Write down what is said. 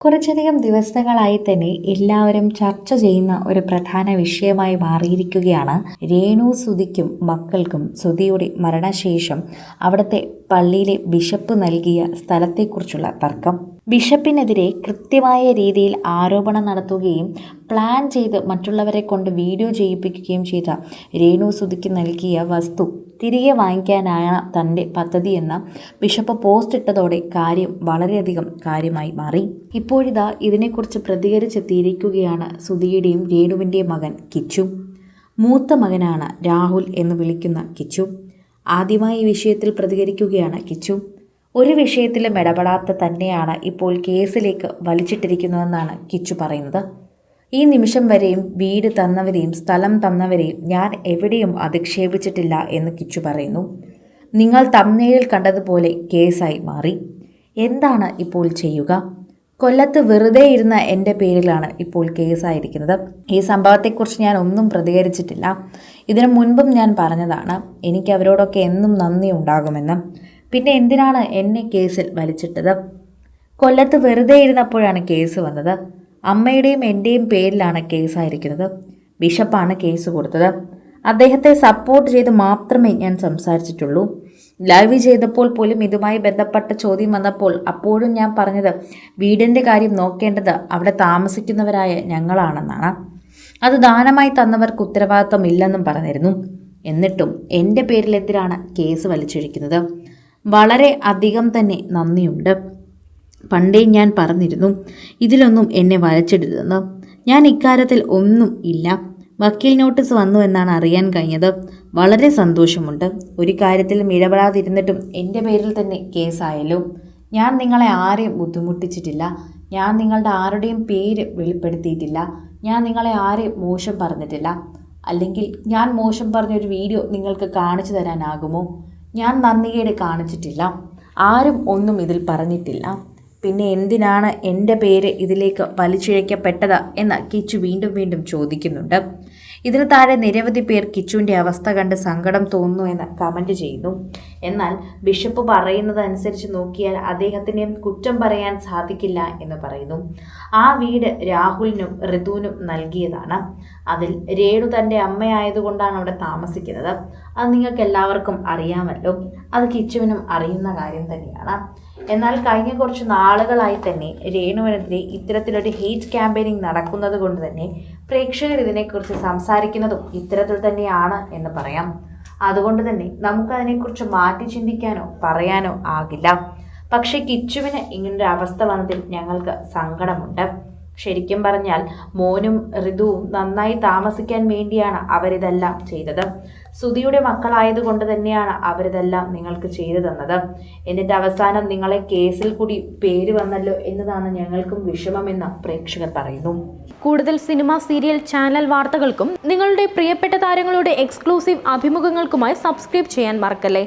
കുറച്ചധികം ദിവസങ്ങളായി തന്നെ എല്ലാവരും ചർച്ച ചെയ്യുന്ന ഒരു പ്രധാന വിഷയമായി മാറിയിരിക്കുകയാണ് രേണു സുധിക്കും മക്കൾക്കും സുധിയുടെ മരണശേഷം അവിടുത്തെ പള്ളിയിലെ ബിഷപ്പ് നൽകിയ സ്ഥലത്തെക്കുറിച്ചുള്ള തർക്കം. ബിഷപ്പിനെതിരെ കൃത്യമായ രീതിയിൽ ആരോപണം നടത്തുകയും പ്ലാൻ ചെയ്ത് മറ്റുള്ളവരെ കൊണ്ട് വീഡിയോ ചെയ്യിപ്പിക്കുകയും ചെയ്ത രേണു സുധിക്ക് നൽകിയ വസ്തു തിരികെ വാങ്ങിക്കാനാണ് തൻ്റെ പദ്ധതിയെന്ന ബിഷപ്പ് പോസ്റ്റ് ഇട്ടതോടെ കാര്യം വളരെയധികം കാര്യമായി മാറി. ഇപ്പോഴിതാ ഇതിനെക്കുറിച്ച് പ്രതികരിച്ചെത്തിയിരിക്കുകയാണ് സുധിയുടെയും രേണുവിൻ്റെയും മകൻ കിച്ചു. മൂത്ത മകനാണ് രാഹുൽ എന്ന് വിളിക്കുന്ന കിച്ചു. ആദ്യമായി ഈ വിഷയത്തിൽ പ്രതികരിക്കുകയാണ് കിച്ചു. ഒരു വിഷയത്തിലും ഇടപെടാത്ത തന്നെയാണ് ഇപ്പോൾ കേസിലേക്ക് വലിച്ചിട്ടിരിക്കുന്നതെന്നാണ് കിച്ചു പറയുന്നത്. ഈ നിമിഷം വരെയും വീട് തന്നവരെയും സ്ഥലം തന്നവരെയും ഞാൻ എവിടെയും അധിക്ഷേപിച്ചിട്ടില്ല എന്ന് കിച്ചു പറയുന്നു. നിങ്ങൾ തമ്മിലിൽ കണ്ടതുപോലെ കേസായി മാറി. എന്താണ് ഇപ്പോൾ ചെയ്യുക? കൊല്ലത്ത് വെറുതെ ഇരുന്ന എൻ്റെ പേരിലാണ് ഇപ്പോൾ കേസായിരിക്കുന്നത്. ഈ സംഭവത്തെക്കുറിച്ച് ഞാൻ ഒന്നും പ്രതികരിച്ചിട്ടില്ല. ഇതിനു മുൻപും ഞാൻ പറഞ്ഞതാണ് എനിക്ക് അവരോടൊക്കെ എന്നും നന്ദി ഉണ്ടാകുമെന്ന്. പിന്നെ എന്തിനാണ് എന്നെ കേസിൽ വലിച്ചിട്ടത്? കൊല്ലത്ത് വെറുതെ ഇരുന്നപ്പോഴാണ് കേസ് വന്നത്. അമ്മയുടെയും എൻ്റെയും പേരിലാണ് കേസായിരിക്കുന്നത്. ബിഷപ്പാണ് കേസ് കൊടുത്തത്. അദ്ദേഹത്തെ സപ്പോർട്ട് ചെയ്ത് മാത്രമേ ഞാൻ സംസാരിച്ചിട്ടുള്ളൂ. ലൈവ് ചെയ്തപ്പോൾ പോലും ഇതുമായി ബന്ധപ്പെട്ട ചോദ്യം വന്നപ്പോൾ അപ്പോഴും ഞാൻ പറഞ്ഞത് വീടിൻ്റെ കാര്യം നോക്കേണ്ടത് അവിടെ താമസിക്കുന്നവരായ ഞങ്ങളാണെന്നാണ്. അത് ദാനമായി തന്നവർക്ക് ഉത്തരവാദിത്വം ഇല്ലെന്നും പറഞ്ഞിരുന്നു. എന്നിട്ടും എൻ്റെ പേരിലെതിരാണ് കേസ് വലിച്ചിരിക്കുന്നത്. വളരെ അധികം തന്നെ നന്ദിയുണ്ട്. പണ്ടേ ഞാൻ പറഞ്ഞിരുന്നു ഇതിലൊന്നും എന്നെ വലിച്ചിടരുതെന്ന്. ഞാൻ ഇക്കാര്യത്തിൽ ഒന്നും ഇല്ല. വക്കീൽ നോട്ടീസ് വന്നു എന്നാണ് അറിയാൻ കഴിഞ്ഞത്. വളരെ സന്തോഷമുണ്ട്. ഒരു കാര്യത്തിലും ഇടപെടാതിരുന്നിട്ടും എൻ്റെ പേരിൽ തന്നെ കേസായല്ലോ. ഞാൻ നിങ്ങളെ ആരെയും ബുദ്ധിമുട്ടിച്ചിട്ടില്ല. ഞാൻ നിങ്ങളുടെ ആരുടെയും പേര് വെളിപ്പെടുത്തിയിട്ടില്ല. ഞാൻ നിങ്ങളെ ആരെയും മോശം പറഞ്ഞിട്ടില്ല. അല്ലെങ്കിൽ ഞാൻ മോശം പറഞ്ഞൊരു വീഡിയോ നിങ്ങൾക്ക് കാണിച്ചു തരാനാകുമോ? ഞാൻ നന്ദികേട് കാണിച്ചിട്ടില്ല. ആരും ഒന്നും ഇതിൽ പറഞ്ഞിട്ടില്ല. പിന്നെ എന്തിനാണ് എൻ്റെ പേര് ഇതിലേക്ക് വലിച്ചിഴക്കപ്പെട്ടത് എന്ന് കിച്ചു വീണ്ടും വീണ്ടും ചോദിക്കുന്നുണ്ട്. ഇതിന് താഴെ നിരവധി പേർ കിച്ചുവിൻ്റെ അവസ്ഥ കണ്ട് സങ്കടം തോന്നുന്നു എന്ന് കമൻറ്റ് ചെയ്യുന്നു. എന്നാൽ ബിഷപ്പ് പറയുന്നതനുസരിച്ച് നോക്കിയാൽ അദ്ദേഹത്തിനെ കുറ്റം പറയാൻ സാധിക്കില്ല എന്ന് പറയുന്നു. ആ വീട് രാഹുലിനും ഋതുവിനും നൽകിയതാണ്. അതിൽ രേണു തൻ്റെ അമ്മയായതുകൊണ്ടാണ് അവിടെ താമസിക്കുന്നത്. അത് നിങ്ങൾക്ക് എല്ലാവർക്കും അറിയാമല്ലോ. അത് കിച്ചുവിനും അറിയുന്ന കാര്യം തന്നെയാണ്. എന്നാൽ കഴിഞ്ഞ കുറച്ച് നാളുകളായി തന്നെ രേണുവിനെതിരെ ഇത്തരത്തിലൊരു ഹെയ്റ്റ് ക്യാമ്പയിനിങ് നടക്കുന്നത് കൊണ്ട് തന്നെ പ്രേക്ഷകർ ഇതിനെക്കുറിച്ച് സംസാരിക്കുന്നതും ഇത്തരത്തിൽ തന്നെയാണ് എന്ന് പറയാം. അതുകൊണ്ട് തന്നെ നമുക്കതിനെക്കുറിച്ച് മാറ്റി ചിന്തിക്കാനോ പറയാനോ ആകില്ല. പക്ഷേ കിച്ചുവിന് ഇങ്ങനൊരു അവസ്ഥ വന്നതിൽ ഞങ്ങൾക്ക് സങ്കടമുണ്ട്. ശരിക്കും പറഞ്ഞാൽ മോനും ഋതുവും നന്നായി താമസിക്കാൻ വേണ്ടിയാണ് അവരിതെല്ലാം ചെയ്തത്. സുധിയുടെ മക്കളായതുകൊണ്ട് തന്നെയാണ് അവരിതെല്ലാം നിങ്ങൾക്ക് ചെയ്തു തന്നത്. എന്നിട്ട് അവസാനം നിങ്ങളെ കേസിൽ കൂടി പേര് വന്നല്ലോ എന്നതാണ് ഞങ്ങൾക്കും വിഷമമെന്ന് പ്രേക്ഷകർ പറയുന്നു. കൂടുതൽ സിനിമ, സീരിയൽ, ചാനൽ വാർത്തകൾക്കും നിങ്ങളുടെ പ്രിയപ്പെട്ട താരങ്ങളുടെ എക്സ്ക്ലൂസീവ് അഭിമുഖങ്ങൾക്കുമായി സബ്സ്ക്രൈബ് ചെയ്യാൻ മറക്കല്ലേ.